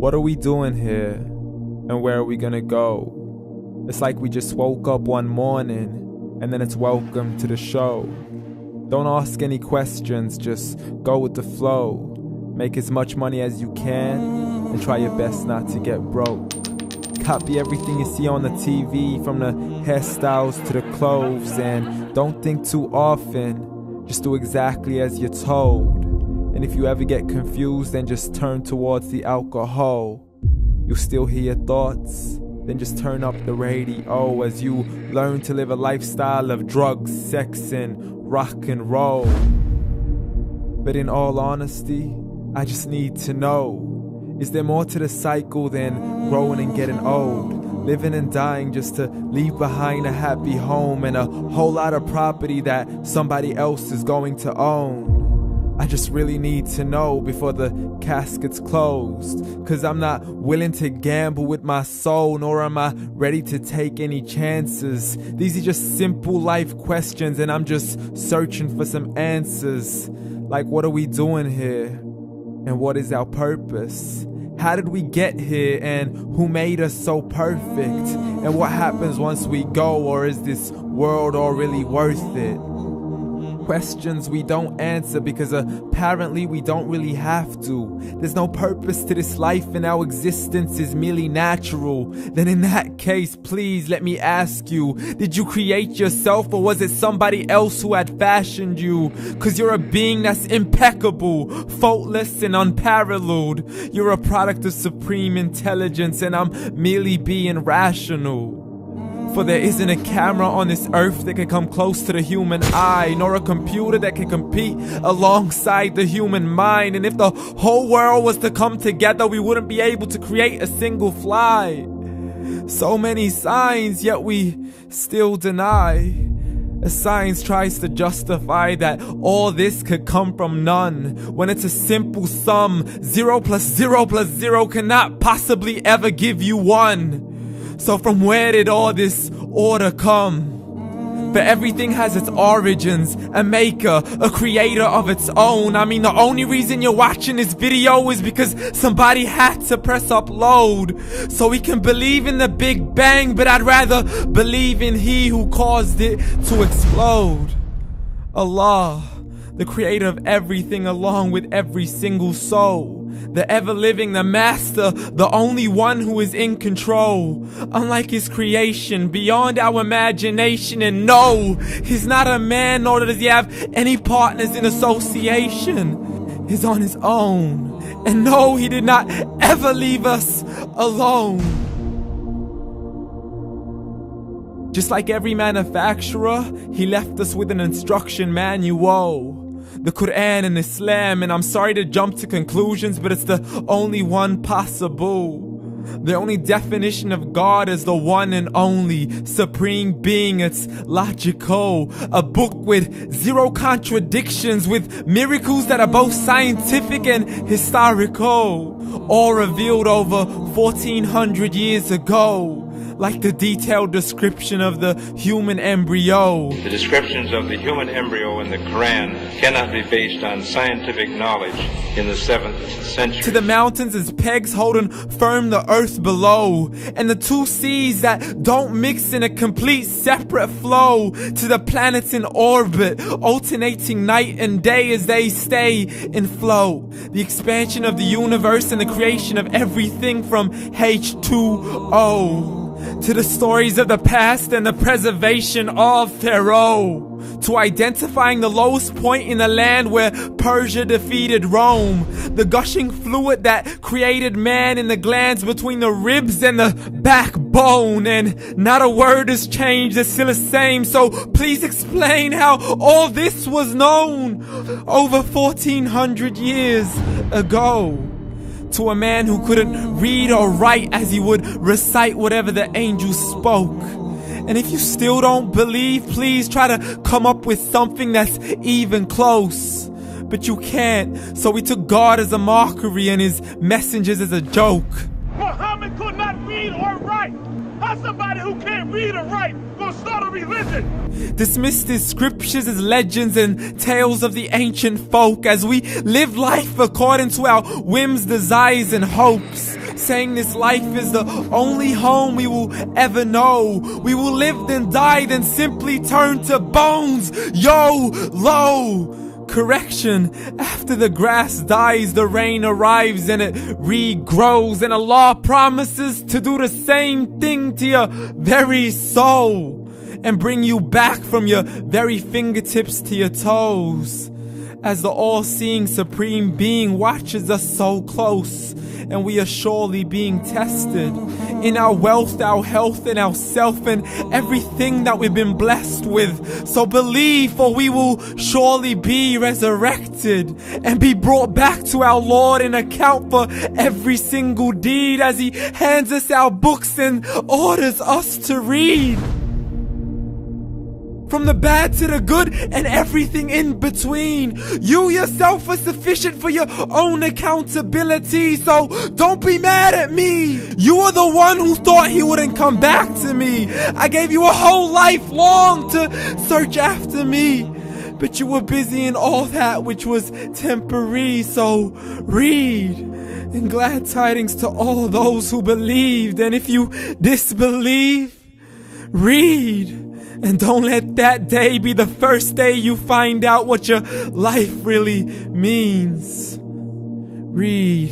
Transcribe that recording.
What are we doing here? And where are we gonna go? It's like we just woke up one morning and then it's welcome to the show. Don't ask any questions, just go with the flow. Make as much money as you can and try your best not to get broke. Copy everything you see on the TV, from the hairstyles to the clothes, and don't think too often, just do exactly as you're told. And if you ever get confused, then just turn towards the alcohol. You'll still hear your thoughts, then just turn up the radio as you learn to live a lifestyle of drugs, sex, and rock and roll. But in all honesty, I just need to know, is there more to the cycle than growing and getting old? Living and dying just to leave behind a happy home and a whole lot of property that somebody else is going to own. I just really need to know before the casket's closed, 'cause I'm not willing to gamble with my soul, nor am I ready to take any chances. These are just simple life questions and I'm just searching for some answers. Like, what are we doing here? And what is our purpose? How did we get here, and who made us so perfect? And what happens once we go, or is this world all really worth it? Questions we don't answer because apparently we don't really have to. There's no purpose to this life and our existence is merely natural. Then in that case, please let me ask you, did you create yourself, or was it somebody else who had fashioned you? 'Cause you're a being that's impeccable, faultless and unparalleled. You're a product of supreme intelligence and I'm merely being rational. For there isn't a camera on this earth that can come close to the human eye, nor a computer that can compete alongside the human mind. And if the whole world was to come together, we wouldn't be able to create a single fly. So many signs, yet we still deny. As science tries to justify that all this could come from none, when it's a simple sum. 0 plus 0 plus 0 cannot possibly ever give you 1. So from where did all this order come? For everything has its origins, a maker, a creator of its own. I mean, the only reason you're watching this video is because somebody had to press upload. So we can believe in the Big Bang, but I'd rather believe in He who caused it to explode. Allah, the creator of everything along with every single soul. The ever-living, the master, the only one who is in control. Unlike his creation, beyond our imagination. And no, he's not a man, nor does he have any partners in association. He's on his own. And no, he did not ever leave us alone. Just like every manufacturer, he left us with an instruction manual. The Quran and Islam, and I'm sorry to jump to conclusions, but it's the only one possible. The only definition of God is the one and only supreme being. It's logical. A book with 0 contradictions, with miracles that are both scientific and historical. All revealed over 1400 years ago. Like the detailed description of the human embryo. The descriptions of the human embryo in the Quran cannot be based on scientific knowledge in the 7th century. To the mountains as pegs holding firm the earth below. And the 2 seas that don't mix in a complete separate flow. To the planets in orbit, alternating night and day as they stay in flow. The expansion of the universe and the creation of everything from H2O. To the stories of the past and the preservation of Pharaoh. To identifying the lowest point in the land where Persia defeated Rome. The gushing fluid that created man in the glands between the ribs and the backbone. And not a word has changed, it's still the same. So please explain how all this was known over 1400 years ago. To a man who couldn't read or write, as he would recite whatever the angels spoke. And if you still don't believe, please try to come up with something that's even close. But you can't, so we took God as a mockery and his messengers as a joke. Muhammad could not read or write. How somebody who can't read or write gonna start a religion? Dismiss these scriptures as legends and tales of the ancient folk as we live life according to our whims, desires, and hopes. Saying this life is the only home we will ever know. We will live then die, then simply turn to bones. YOLO! Correction, after the grass dies, the rain arrives and it regrows, and Allah promises to do the same thing to your very soul and bring you back from your very fingertips to your toes, as the all-seeing supreme being watches us so close, and we are surely being tested in our wealth, our health, and our self, and everything that we've been blessed with. So believe, for we will surely be resurrected and be brought back to our Lord and account for every single deed as He hands us our books and orders us to read. From the bad to the good and everything in between. You yourself are sufficient for your own accountability, so don't be mad at me. You are the one who thought He wouldn't come back to me. I gave you a whole life long to search after me, but you were busy in all that which was temporary, so read. And glad tidings to all those who believed, and if you disbelieve, read. And don't let that day be the first day you find out what your life really means. Read.